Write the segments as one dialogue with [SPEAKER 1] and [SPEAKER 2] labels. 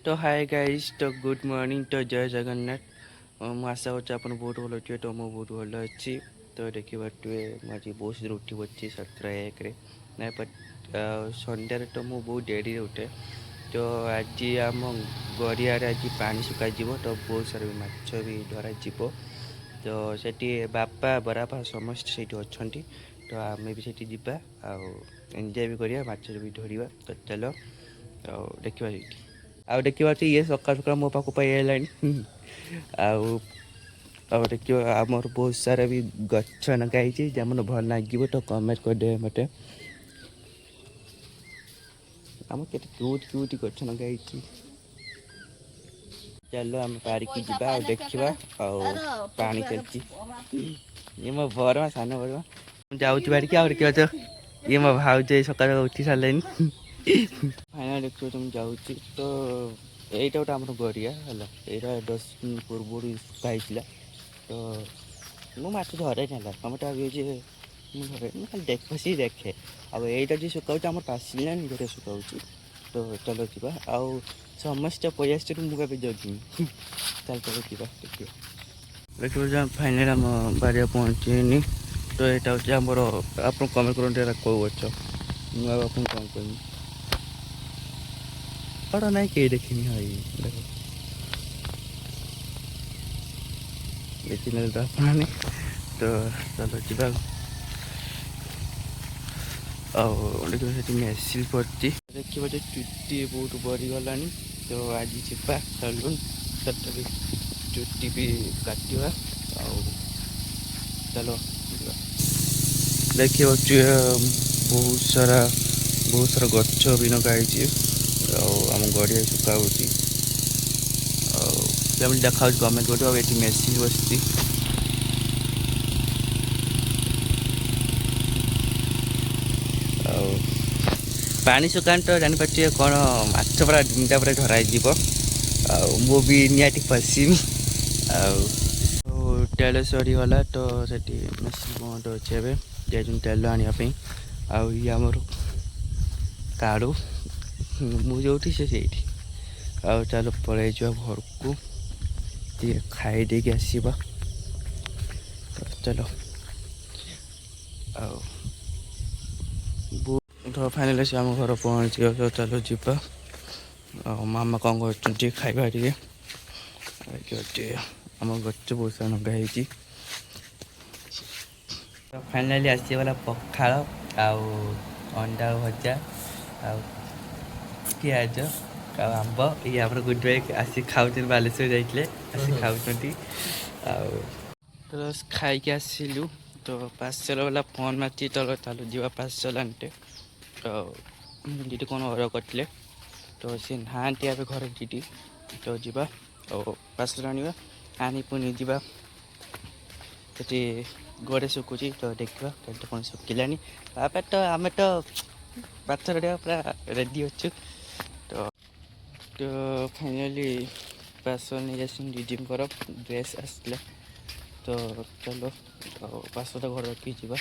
[SPEAKER 1] तो hi guys, तो good morning, तो जय जगन्नाथ। ମୁଁ ଆଶା କରୁଛି ଆପଣ ବହୁତ ଭଲ ଅଥିବେ। ତ ମୁଁ ବହୁତ ଭଲ ଅଛି। ତ ଦେଖିପାରୁଥିବେ ମୁଁ ଆଜି ବହୁତ ଶୀଘ୍ର ଉଠି ପଡ଼ିଛି 7:01ରେ। ନାଇଁ ସନ୍ଧ୍ୟାରେ ତ ମୁଁ ବହୁତ ଡେରିରେ ଉଠେ। ତ ଆଜି ଆମ ଗଡ଼ିଆରେ ଆଜି ପାଣି ଶୁକାଯିବ। ତ ବହୁତ ସାରା ମାଛ ବି ଧରାଯିବ। ତ ସେଠି ବାପା ବରାପା ସମସ୍ତେ ସେଇଠି ଅଛନ୍ତି। ତ ଆମେ ବି ସେଇଠି ଯିବା ଆଉ ଏନ୍ଜୟ ବି କରିବା, ମାଛ ବି ଧରିବା। ତ ଚାଲ ଆଉ ଦେଖିବା ସେଇଠି। ଆଉ ଦେଖିପାରୁଛି ଇଏ ସକାଳୁ ସକାଳୁ ମୋ ପାଖକୁ ପାଇ ଆଇଲାଣି। ଆଉ ଆଉ ଦେଖିବ ଆମର ବହୁତ ସାରା ବି ଗଛ ଲଗା ହେଇଛି, ଯେମନ ଭଲ ଲାଗିବ ତ କମେଣ୍ଟ କରିଦେବେ ମୋତେ। ଆମର କେତେ କ୍ୟୁଟ୍ ଗଛ ଲଗା ହେଇଛି। ଚାଲ ଆମେ ପାରିକି ଯିବା ଆଉ ଦେଖିବା ଆଉ ପାଣି ଚାଲିଛି। ଇଏ ମୋ ବରମା, ସାନ ବରମା। ମୁଁ ଯାଉଛି ବାଡ଼ିକି। ଆଉ ଦେଖିବା ତ ଇଏ ମୋ ଭାଉଜ ସକାଳୁ ଉଠି ସାରିଲେଣି। ଫାଇନାଲ ଦେଖିବ ତ ମୁଁ ଯାଉଛି। ତ ଏଇଟା ଗୋଟେ ଆମର ଗଡ଼ିଆ ହେଲା। ଏଇଟା 10 ଦିନ ପୂର୍ବରୁ ଶୁଖା ହେଇଥିଲା। ତ ମୁଁ ମାଛ ଧରେ ହେଲା, ତମେ ତ ଭାବିବ ଯେ ମୁଁ ଧରେ, ମୁଁ ଖାଲି ବସିକି ଦେଖେ। ଆଉ ଏଇଟା ଯିଏ ଶୁଖାଉଛି ଆମର ପାସିଲାନି ଗୋଟେ ଶୁଖାଉଛି। ତ ଚାଲ ଯିବା। ଆଉ ସମସ୍ତେ ପଳେଇ ଆସିଛନ୍ତି, ମୁଁ କେବେ ଜଗିନି। ଚାଲ ଯିବା ଦେଖିବା। ଦେଖିବ ଯେ ଫାଇନାଲ ଆମ ବାଡ଼ିଆ ପହଞ୍ଚିନି। ତ ଏଇଟା ହେଉଛି ଆମର, ଆପଣ କମେଣ୍ଟ କରନ୍ତୁ ଏଇଟା କେଉଁ ଗଛ। ମୁଁ ଆଉ ଆପଣଙ୍କୁ କ'ଣ କହିବି। ବଡ଼ ନାଇଁ କେହି ଦେଖିନି। ଭାଇ ଦେଖ ଦେଖିନେଲେ ତ ଆପଣମାନେ। ତ ଚାଲ ଯିବା। ଆଉ ଦେଖିବ ସେଠି ମେସିନ୍ ପଡ଼ିଛି। ଦେଖିବ ଯେ ଚୁଟି ବହୁତ ବଢ଼ିଗଲାଣି। ତ ଆଜି ଯିବା ସାଲୁନ୍, ସେଠି ଚୁଟି ବି କାଟିବା। ଆଉ ଚାଲ ଯିବା। ଦେଖିବ ବହୁତ ସାରା ଗଛ ବି ଲଗା ହେଇଛି। ଆଉ ଆମ ଗଡ଼ିଆ ଶୁଖା ହେଉଛି। ଆଉ କେମିତି ଦେଖାଯାଉଛି କମେଣ୍ଟ କରିବ। ଆଉ ଏଠି ମେସିନ୍ ବସିଛି। ଆଉ ପାଣି ଶୁଖାଣି ତ ଜାଣିପାରୁଥିବେ କ'ଣ, ମାଛ ପୁରା ଡିଣ୍ଡା ପରେ ଧରା ହେଇଯିବ। ଆଉ ମୁଁ ବି ନିହାତି ପଶିବି। ଆଉ ତେଲ ସରିଗଲା ତ ସେଠି ମେସିନ୍ ବନ୍ଦ ଅଛି। ଏବେ ଯାଇଛନ୍ତି ତେଲ ଆଣିବା ପାଇଁ। ଆଉ ଇଏ ଆମର କାଳୁ, ମୁଁ ଯେଉଁଠି ସେ ସେଇଠି। ଆଉ ଚାଲ ପଳେଇଯିବା ଘରକୁ, ଟିକେ ଖାଇ ଦେଇକି ଆସିବା। ଚାଲ। ଆଉ ତ ଫାଇନାଲି ଆସି ଆମ ଘର ପହଞ୍ଚିବା। ତ ଚାଲ ଯିବା। ଆଉ ମାମା କ'ଣ କରୁଛନ୍ତି ଖାଇବା ଟିକେ। ଆମ ଗଛ ବହୁତ ସାରା ଲଗା ହେଇଛି। ତ ଫାଇନାଲି ଆସିଗଲା ପଖାଳ ଆଉ ଅଣ୍ଡା ଭଜା ଆଉ ପିଆଜ ଆଉ ଆମ୍ବ। ଇଏ ଆମର ଗୁଡ୍ ବାଇ ଆସି ଖାଉଛନ୍ତି, ବାଲେଶ୍ୱର ଯାଇଥିଲେ ଆସି ଖାଉଛନ୍ତି। ଆଉ ତ ଖାଇକି ଆସିଲୁ। ତ ପାର୍ସଲ ବାଲା ଫୋନ୍ ମାରିଛି, ଚାଲ ଯିବା ପାର୍ସଲ ଆଣିତେ। ତ ଦିଦି କ'ଣ ଅର୍ଡ଼ର କରିଥିଲେ, ତ ସେ ନାହାନ୍ତି ଏବେ ଘରେ ଦିଦି। ତ ଯିବା ଆଉ ପାର୍ସଲ ଆଣିବା। ଆଣି ପୁଣି ଯିବା ସେଠି ଗୋଡ଼େ ଶୁଖୁଛି। ତ ଦେଖିବା କେତେ କ'ଣ ଶୁଖିଲାନି। ତାପରେ ତ ଆମେ ତ ପାଠ ପଢ଼ିବା ପୁରା ରେଡ଼ି ଅଛୁ। ତ ଫାଇନାଲି ପାର୍ସଲ ନେଇ ଆସିଛନ୍ତି ଦିଦିଙ୍କର, ଡ୍ରେସ୍ ଆସିଥିଲା। ତ ଚାଲ ଆଉ ପାର୍ସଲଟା ଘରେ ରଖିକି ଯିବା।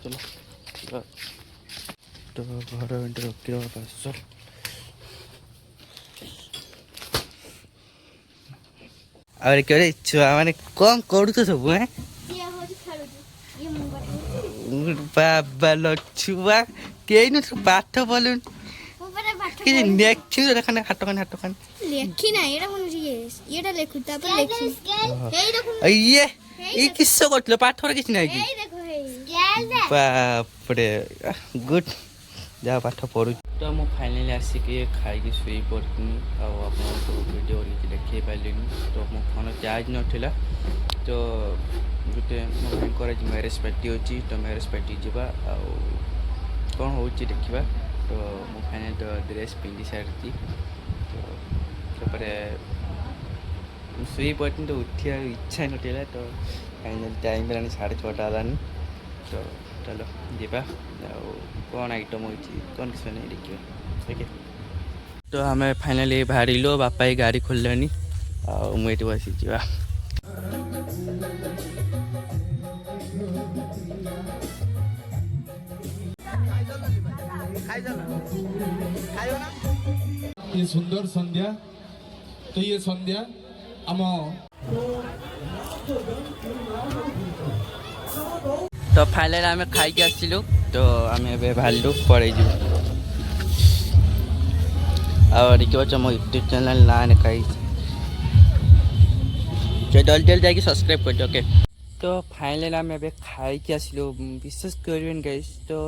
[SPEAKER 1] ଚଲ ତ ଘର ଭିତରେ ରଖିଦେବା ପାର୍ସଲ। ଆଉ ଛୁଆ ମାନେ କ'ଣ କରୁଛ ସବୁ? ବାବା ଛୁଆ କେହି ନ ପାଠ ପଢ଼ିଲୁନି। କିଛି ଲେଖିଛୁ ହାଟ ଖାନି ଲେଖି ନାହିଁ। ଇଏ କିସ କରୁଥିଲ? ପାଠରେ କିଛି ନାହିଁ କି? ବାପରେ ଗୁଡ୍, ଯାହା ପାଠ ପଢ଼ୁଛି। ତ ମୁଁ ଫାଇନାଲି ଆସିକି ଖାଇକି ଶୋଇ ପଡ଼ିଥିଲି। ଆଉ ଆପଣଙ୍କୁ ଭିଡ଼ିଓ କିଛି ଦେଖାଇ ପାରିଲିନି। ତ ମୋ ଫୋନ୍ ଚାର୍ଜ ନଥିଲା। ତ ଗୋଟେ ମୋ ଭାଇଙ୍କର ଆଜି ମ୍ୟାରେଜ୍ ପାର୍ଟି ଅଛି। ତ ମ୍ୟାରେଜ୍ ପାର୍ଟି ଯିବା, ଆଉ କ'ଣ ହେଉଛି ଦେଖିବା। ତ ମୁଁ ଫାଇନାଲି ତ ଡ୍ରେସ୍ ପିନ୍ଧି ସାରିଛି। ତ ତାପରେ ମୁଁ ଶୋଇ ପଡ଼ିଥିଲି, ତ ଉଠିବାକୁ ଇଚ୍ଛା ନଥିଲା। ତ ଫାଇନାଲି ଟାଇମ୍ ହେଲାଣି 6:30 ହେଲାଣି। ତ ଚାଲ ଯିବା। ଆଉ କ'ଣ ଆଇଟମ୍ ହେଉଛି, କ'ଣ କିଛି ନାହିଁ ଦେଖିବା। ଓକେ, ତ ଆମେ ଫାଇନାଲି ବାହାରିଲୁ। ବାପା ଏଇ ଗାଡ଼ି ଖୋଲିଲେଣି। ଆଉ ମୁଁ ଏଇଠି ବସିଯିବା।
[SPEAKER 2] ये सुंदर संध्या तो ये संध्या आम
[SPEAKER 1] तो फाइनली आम खाई आसलु तो आम बाहर पड़े और देखिए मो यूट्यूब चैनल ना लिखाई जल्दी जल्दी जाकि सब्सक्राइब कर ओके। तो फाइनली आम ए खाई आसलु विश्वास करें गाइस तो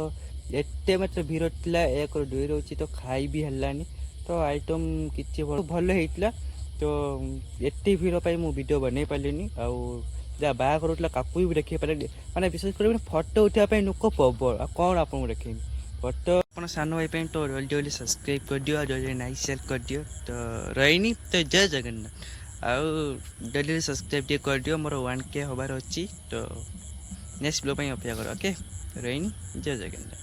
[SPEAKER 1] एते मतलब भीड़ था एक दुई रोची तो खाई भी हलानी तो आइटम किसी भल होता तो एते भीड़ पर मुझे वीडियो बन पारे आउ जहाँ बाहर काकू भी देखिए पारे माने विशेष कर फोटो उठाई लोक प्रबल कौन आपको देखे फोटो आप सान भाई तो जल्दी जल्दी सब्सक्राइब कर दियो जल्दी लाइक शेयर कर दियो तो रही तो जय जगन्नाथ आउ जल्दी सब्सक्राइब कर दियो मोर 1K हबार अच्छी तो नेक्स्ट ब्लॉग अपेक्षा कर ओके रही जय जगन्नाथ।